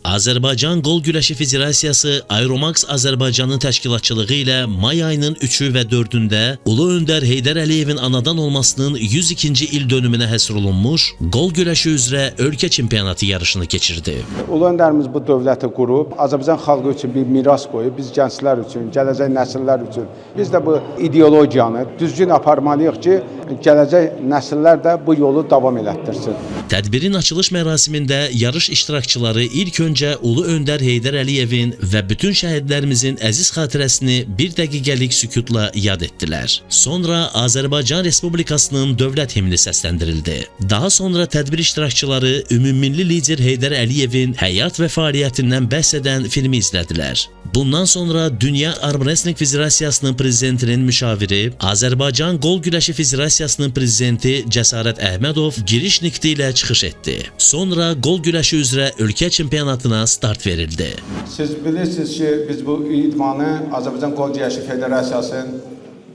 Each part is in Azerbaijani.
Azərbaycan Qol Güləşi Federasiyası Aeromax Azərbaycanın təşkilatçılığı ilə may ayının 3-ü və 4-ündə Ulu Öndər Heydər Əliyevin anadan olmasının 102-ci il dönümünə həsr olunmuş qol güləşi üzrə ölkə çempionatı yarışını keçirdi. Ulu Öndərimiz bu dövləti qurub, Azərbaycan xalqı üçün bir miras qoyub, biz gənclər üçün, gələcək nəsillər üçün. Biz də bu ideologiyanı düzgün aparmalıyıq ki, gələcək nəsillər də bu yolu davam elətdirsin. Tədbirin açılış mərasimində yarış iştirakçıları ilk öncə Ulu Öndər Heydər Əliyevin və bütün şəhidlərimizin əziz xatirəsini bir dəqiqəlik sükutla yad etdilər. Sonra Azərbaycan Respublikasının dövlət himni səsləndirildi. Daha sonra tədbir iştirakçıları ümummilli lider Heydər Əliyevin həyat və fəaliyyətindən bəhs edən filmi izlədilər. Bundan sonra Dünya Arm Wrestling Federasiyasının prezidentinin müşaviri, Azərbaycan Qol Güləşi Federasiyasının prezidenti Cəsarət Əhmədov giriş nitqi ilə çıxış etdi. Sonra qol güləşi üzrə ölkə çempionatına start verildi. Siz bilirsiniz ki, biz bu idmanı Azərbaycan Qol Güləşi Federasiyasının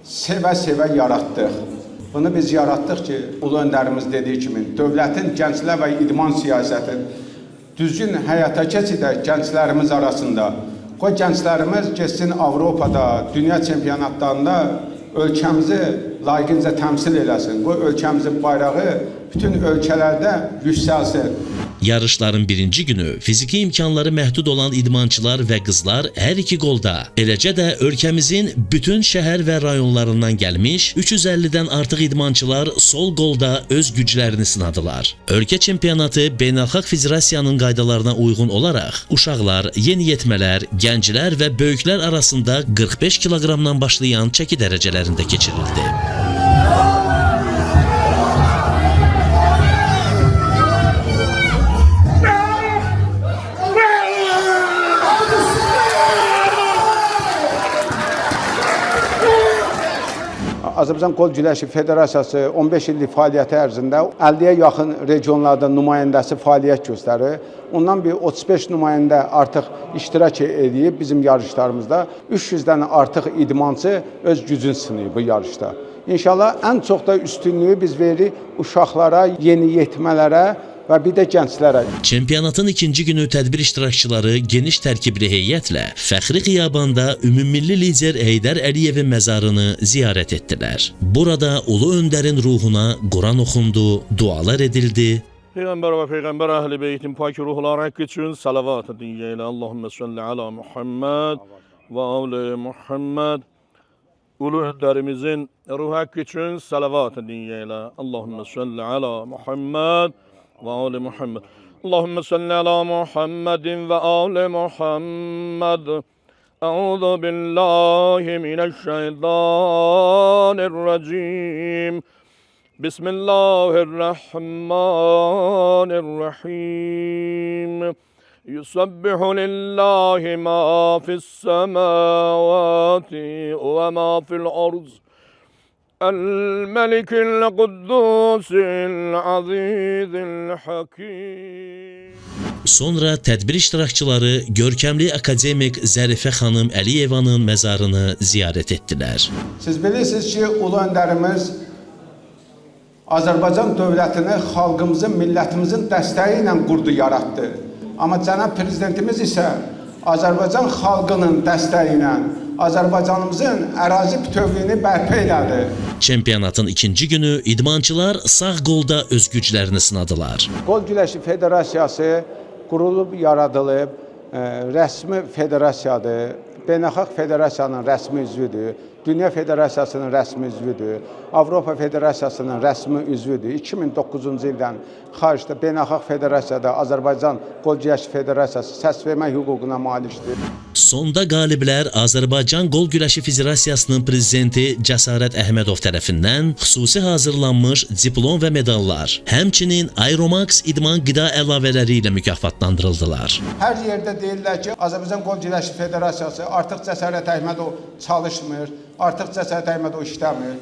sevə-sevə yaratdıq. Bunu biz yaratdıq ki, Ulu Öndərimiz dediyi kimi, dövlətin gənclər və idman siyasətin düzgün həyata keçidə gənclərimiz arasında. Qoy gənclərimiz geçsin Avropada, dünya çempionatlarında ölkəmizi layiqincə təmsil eləsin. Qoy ölkəmizin bayrağı bütün ölkələrdə yüksəlsin. Yarışların birinci günü fiziki imkanları məhdud olan idmançılar və qızlar hər iki qolda, eləcə də ölkəmizin bütün şəhər və rayonlarından gəlmiş 350-dən artıq idmançılar sol qolda öz güclərini sınadılar. Ölkə çempionatı Beynəlxalq Federasiyanın qaydalarına uyğun olaraq uşaqlar, yeniyetmələr, gənclər və böyüklər arasında 45 kiloqramdan başlayan çəki dərəcələrində keçirildi. Azərbaycan Qol Güləşi Federasiyası 15 illik fəaliyyəti ərzində 50-yə yaxın regionlarda nümayəndəsi fəaliyyət göstərir. Ondan bir 35 nümayəndə artıq iştirak edib bizim yarışlarımızda. 300-dən artıq idmançı öz gücünü sınayıb bu yarışda. İnşallah ən çox da üstünlüyü biz veririk uşaqlara, yeniyetmələrə və bir də gənclərə. Çempionatın ikinci günü tədbir iştirakçıları geniş tərkibli heyətlə fəxri xiyabanda ümummilli lider Heydər Əliyevin məzarını ziyarət etdilər. Burada Ulu Öndərin ruhuna Quran oxundu, dualar edildi. Peyğəmbər və Peyğəmbər əhl-i beytin pak ruhları haqqı üçün salavat edin ilə. Allahümme salli ala Muhammed və ali Muhammed. Ulu Öndərimizin ruhu haqqı üçün salavat edin ilə. Allahümme salli ala Muhammed وآل محمد اللهم صل على محمد وآل محمد أعوذ بالله من الشيطان الرجيم بسم الله الرحمن الرحيم يسبح لله ما في السماوات وما في الأرض الملك القدوس العزيز الحكيم. Sonra tədbir iştirakçıları görkəmli akademik Zərifə xanım Əliyevanın məzarını ziyarət etdilər. Siz bilirsiniz ki, Ulu Öndərimiz Azərbaycan dövlətini xalqımızın, millətimizin dəstəyi ilə qurdu, yaratdı. Amma cənab prezidentimiz isə Azərbaycan xalqının dəstəyi ilə Azərbaycanımızın ərazi bütövlüyünü bərpa elədi. Çempionatın ikinci günü idmançılar sağ qolda öz güclərini sınadılar. Qol Güləşi Federasiyası qurulub, yaradılıb, rəsmi federasiyadır, Beynəlxalq Federasiyanın rəsmi üzvüdür, Dünya Federasiyasının rəsmi üzvüdür, Avropa Federasiyasının rəsmi üzvüdür. 2009-cu ildən xaricdə Beynəlxalq Federasiyada Azərbaycan Qol Güləşi Federasiyası səs vermə hüququna malikdir. Sonda qaliblər Azərbaycan Qol Güləşi Federasiyasının prezidenti Cəsarət Əhmədov tərəfindən xüsusi hazırlanmış diplom və medallar, həmçinin Aeromax idman qida əlavələri ilə mükafatlandırıldılar. Hər yerdə deyirlər ki, Azərbaycan Qol Güləşi Federasiyası artıq Cəsarət Əhmədov çalışmır, artıq Cəsarət Əhmədov işləmir.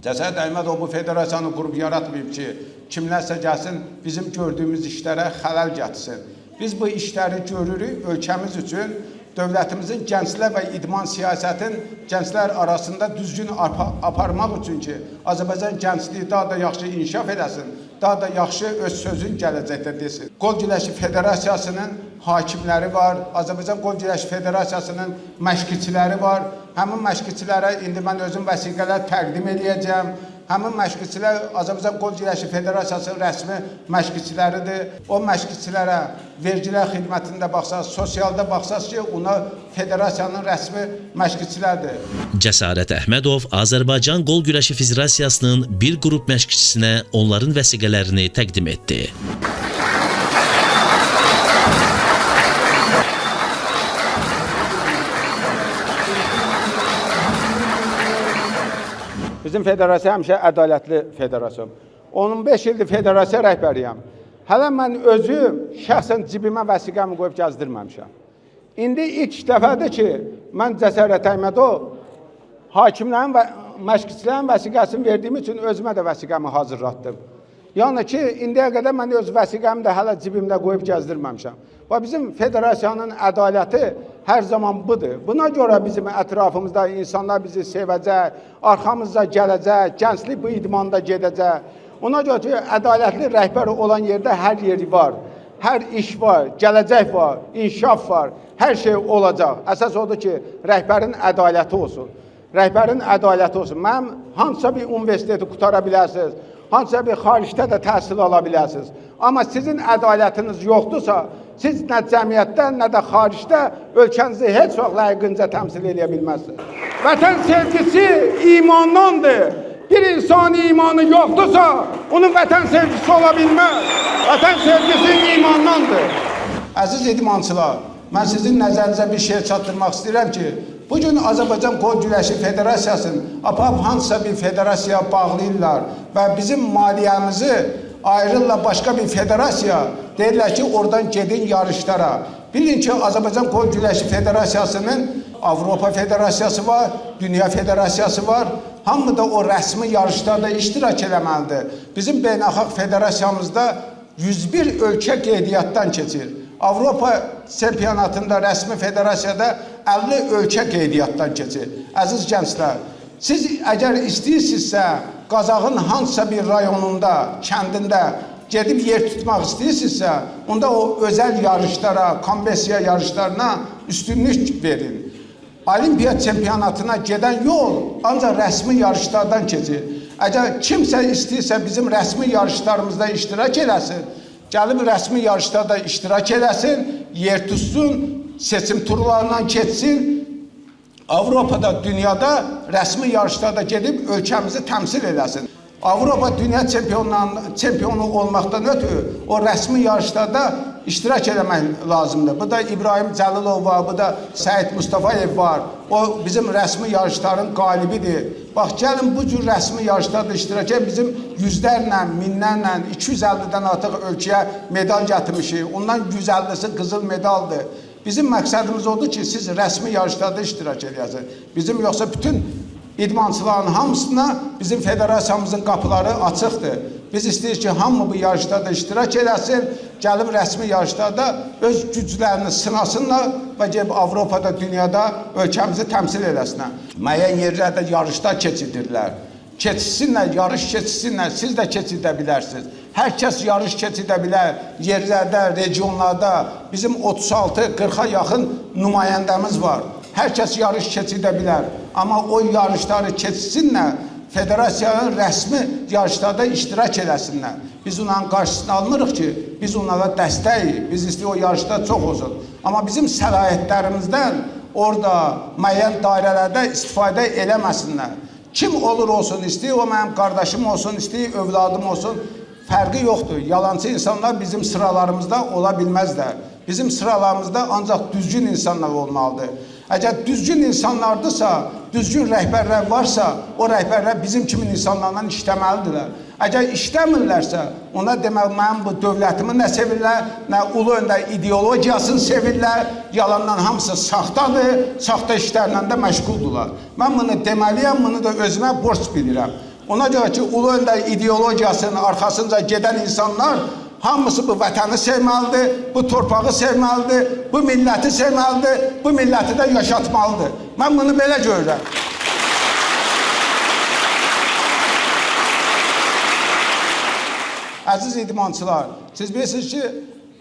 Cəsarət Əhmədov bu federasiyanı qurub yaratmayıb ki, kimlərsə gəlsin bizim gördüyümüz işlərə xələl gətirsin. Biz bu işləri görürük ölkəmiz üçün, dövlətimizin gənclər və idman siyasətin gənclər arasında düzgün aparmaq üçün ki, Azərbaycan gəncliyi daha da yaxşı inkişaf edəsin, daha da yaxşı öz sözün gələcəkdə desin. Qol Güləşi Federasiyasının hakimləri var, Azərbaycan Qol Güləşi Federasiyasının məşqçiləri var. Həmin məşqçilərə indi mən özüm vəsiqələr təqdim edəcəm. Həmin məşqçilər Azərbaycan Qol Güləşi Federasiyasının rəsmi məşqçiləridir. O məşqçilərə vergilər xidmətində baxsaq, sosialda baxsaq ki, ona federasiyanın rəsmi məşqçilərdir. Cəsarət Əhmədov Azərbaycan Qol Güləşi Federasiyasının bir qrup məşqçisinə onların vəsiqələrini təqdim etdi. Bizim federasiya həmişə ədalətli federasiya. 15 ildir federasiya rəhbəriyəm. Hələ mən özüm şəxsən cibimə vəsiqəmi qoyub gəzdirməmişəm. İndi ilk dəfədir ki, mən Cəsarət Əhmədov hakimlərin və məşqçilərin vəsiqəsini verdiyim üçün özümə də vəsiqəmi hazırlatdım. Yəni ki, indiyə qədər mən öz vəsiqəmi də hələ cibimdə qoyub gəzdirməmişəm. Və bizim federasiyanın ədaləti hər zaman budur. Buna görə bizim ətrafımızda insanlar bizi sevəcək, arxamızda gələcək, gənclik bu idmanda gedəcək. Ona görə ki, ədalətli rəhbər olan yerdə hər yeri var, hər iş var, gələcək var, inkişaf var, hər şey olacaq. Əsas odur ki, rəhbərin ədaləti olsun. Rəhbərin ədaləti olsun. Mənim hansısa bir universiteti qutara bilərsiniz, hansısa bir xaricdə də təhsil ala bilərsiniz. Amma sizin ədalətiniz yoxdursa, siz nə cəmiyyətdə, nə də xaricdə ölkənizi heç vaxt layiqincə təmsil edə bilməzsiniz. Vətən sevgisi imandandır. Bir insan imanı yoxdursa, onun vətən sevgisi ola bilməz. Vətən sevgisi imandandır. Əziz idmançılar, mən sizin nəzərinizə bir şey çatdırmaq istəyirəm ki, bugün Azərbaycan Qol Güləşi Federasiyasını apab hansısa bir federasiyaya bağlayırlar və bizim maliyyəmizi ayrılırlar başqa bir federasiya, deyirlər ki, oradan gedin yarışlara. Bilin ki, Azərbaycan Qol Güləşi Federasiyasının Avropa Federasiyası var, Dünya Federasiyası var. Hamı da o rəsmi yarışlarda iştirak eləməlidir. Bizim beynəlxalq federasiyamızda 101 ölkə qeydiyyatdan keçir. Avropa çempionatında rəsmi federasiyada 50 ölkə qeydiyyatdan keçir. Əziz gənclər, siz əgər istəyirsinizsə, Qazağın hansısa bir rayonunda, kəndində gedib yer tutmaq istəyirsinizsə, onda o özəl yarışlara, konversiya yarışlarına üstünlük verin. Olimpiya çempionatına gedən yol ancaq rəsmi yarışlardan keçir. Əgər kimsə istəyirsə bizim rəsmi yarışlarımızda iştirak eləsin, gəlib rəsmi yarışlarda iştirak eləsin, yer tutsun, seçim turlarından keçsin, Avropada, dünyada rəsmi yarışlarda gedib ölkəmizi təmsil eləsin. Avropa dünya çempionu olmaqdan ötürü o rəsmi yarışlarda iştirak eləmək lazımdır. Bu da İbrahim Cəlilov var, bu da Səid Mustafayev var. O bizim rəsmi yarışların qalibidir. Bax, gəlin bu cür rəsmi yarışlarda iştirak edin. Bizim yüzlərlə, minlərlə, 250-dən artıq ölkəyə medal gətirmişik. Ondan 150-si qızıl medaldır. Bizim məqsədimiz odur ki, siz rəsmi yarışlarda iştirak edəsiniz. Bizim yoxsa bütün idmançıların hamısına bizim federasiyamızın qapıları açıqdır. Biz istəyirik ki, hamı bu yarışlarda iştirak eləsin, gəlib rəsmi yarışlarda öz güclərini sınasınlar və gəlib Avropada, dünyada ölkəmizi təmsil eləsinlər. Müəyyən yerlərdə yarışlar keçidirlər. Keçsinlər, yarış keçsinlər, siz də keçidə bilərsiniz. Hər kəs yarış keçidə bilər, yerlərdə, regionlarda bizim 36-40-a yaxın nümayəndəmiz var. Hər kəs yarış keçidə bilər. Amma o yarışları keçsinlər, federasiyanın rəsmi yarışlarda iştirak eləsinlər. Biz onların qarşısını almırıq ki, biz onlara dəstəyik, biz istəyik o yarışda çox olsun. Amma bizim səlahiyyətlərimizdən orada müəyyən dairələrdə istifadə eləməsinlər. Kim olur olsun, istəyir o mənim qardaşım olsun, istəyir övladım olsun, fərqi yoxdur. Yalancı insanlar bizim sıralarımızda ola bilməzlər. Bizim sıralarımızda ancaq düzgün insanlar olmalıdır. Əgər düzgün insanlardırsa, düzgün rəhbərlər varsa, o rəhbərlər bizim kimin insanlarla işləməlidirlər. Əgər işləmirlərsə, ona demək, mənim bu dövlətimi nə sevirlər, nə ulu öndər ideologiyasını sevirlər, yalandan hamısı saxtadır, saxta işlərlə də məşğuldurlar. Mən bunu deməliyəm, bunu da özümə borc bilirəm. Ona görə ki, ulu öndər ideologiyasının arxasınca gedən insanlar hamısı bu vətəni sevməlidir, bu torpağı sevməlidir, bu milləti sevməlidir, bu milləti də yaşatmalıdır. Mən bunu belə görürəm. Əziz idmançılar, siz bilirsiniz ki,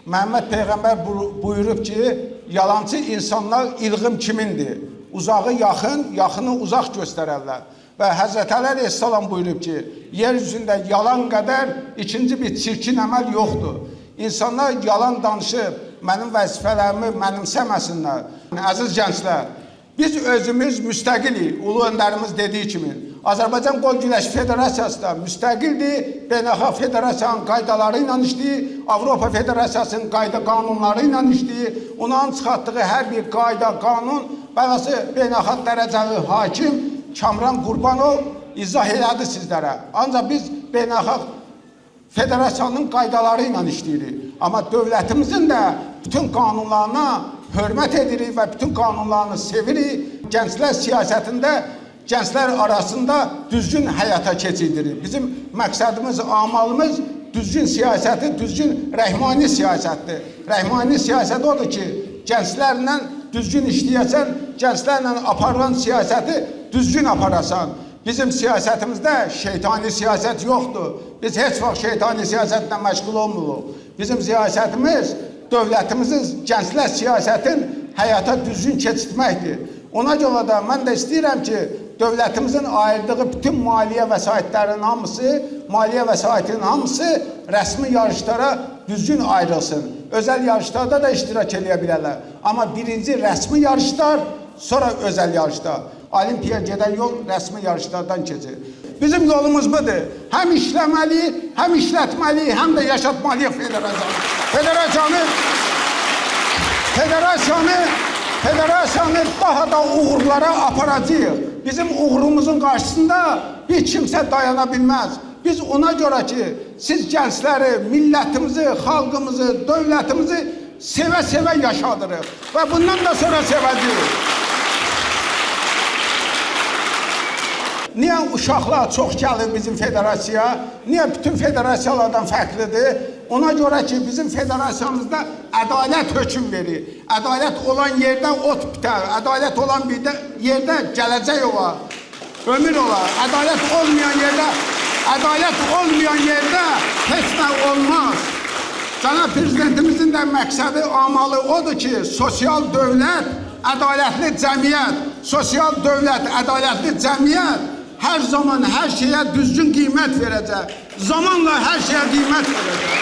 Məhəmməd Peyğəmbər buyurub ki, yalancı insanlar ilğim kimindir? Uzağı yaxın, yaxını uzaq göstərərlər. Və Həzrət Əli Əleyhisselam buyurub ki, yer üzündə yalan qədər ikinci bir çirkin əməl yoxdur. İnsanlar yalan danışıb, mənim vəzifələrimi mənimsəməsinlər. Əziz gənclər, biz özümüz müstəqilik, Ulu Öndərimiz dediyi kimi. Azərbaycan Qol Güləşi Federasiyası da müstəqildir, beynəlxalq federasiyanın qaydaları ilə işləyir, Avropa Federasiyasının qayda qanunları ilə işləyir. Onların çıxartdığı hər bir qayda, qanun, bəzi beynəlxalq dərəcəli hakim Kamran Qurbanov izah elədi sizlərə. Ancaq biz beynəlxalq federasiyanın qaydaları ilə işləyirik. Amma dövlətimizin də bütün qanunlarına hörmət edirik və bütün qanunlarını sevirik. Gənclər siyasətində gənclər arasında düzgün həyata keçirdirik. Bizim məqsədimiz, amalımız düzgün siyasəti, düzgün rəhmani siyasətdir. Rəhmani siyasət odur ki, gənclərlə düzgün işləyəsən, gənclərlə aparılan siyasəti düzgün aparasan. Bizim siyasətimizdə şeytani siyasət yoxdur. Biz heç vaxt şeytani siyasətlə məşğul olmuruq. Bizim siyasətimiz dövlətimizin gənclər siyasətin həyata düzgün keçirtməkdir. Ona görə də mən də istəyirəm ki, dövlətimizin ayırdığı bütün maliyyə vəsaitlərinin hamısı, maliyyə vəsaitinin hamısı rəsmi yarışlara düzgün ayrılsın. Özəl yarışlarda da iştirak edə bilərlər. Amma birinci rəsmi yarışlar, sonra özəl yarışlar. Olimpiya gedən yol rəsmi yarışlardan keçir. Bizim yolumuz budur. Həm işləməli, həm işlətməli, həm də yaşatmalıyıq federasiyanı daha da uğurlara aparacağıq. Bizim uğurumuzun qarşısında hiç kimsə dayana bilməz. Biz ona görə ki, siz gəncləri, millətimizi, xalqımızı, dövlətimizi sevə-sevə yaşadırıq və bundan da sonra sevəcəyik. Niyə uşaqlar çox gəlir bizim federasiyaya? Niyə bütün federasiyalardan fərqlidir? Ona görə ki, bizim federasiyamızda ədalət hökm verir. Ədalət olan yerdə ot bitər, ədalət olan bir yerdə gələcək olar, ömür olar. Ədalət olmayan yerdə heç nə olmaz. Cənab Prezidentimizin də məqsədi, amalı odur ki, sosial dövlət, ədalətli cəmiyyət, sosial dövlət, ədalətli cəmiyyət hər zaman hər şeyə düzgün qiymət verəcək. Zamanla hər şeyə qiymət verəcək.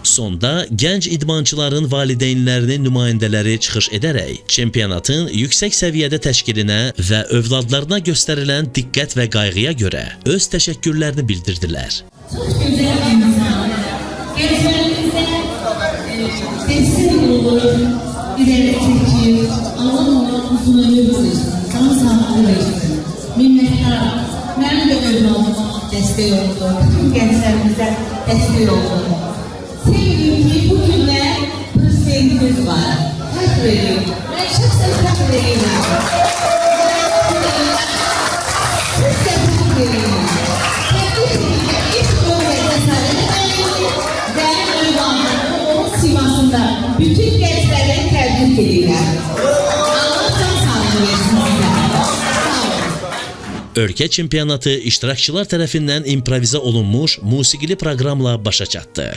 Sonda gənc idmançıların valideynlərinin nümayəndələri çıxış edərək çempionatın yüksək səviyyədə təşkilinə və övladlarına göstərilən diqqət və qayğıya görə öz təşəkkürlərini bildirdilər. Çox gözəl insan, gənclərimizə destek olur, ileri çəkir, Allah ona uzun ömür versin, sağ sağlığı versin. Minnətlər, mənim də övladıma dəstək oldu, bütün gənclərimizə dəstək oldu. Sevdim ki, bu günə prezidentimiz var, fəxr ediyorum. Mən şəxsən fəxr ediyorum. Siz də fəxr ediyorum. Təbii ki, ilk ömrə cəsarət edəyim və övladlarını onun sivasında bütün gənclərə təbrik edirlər. Allah can sağlığı versin sizə. Ölkə çempionatı iştirakçılar tərəfindən improvizə olunmuş musiqili proqramla başa çatdı.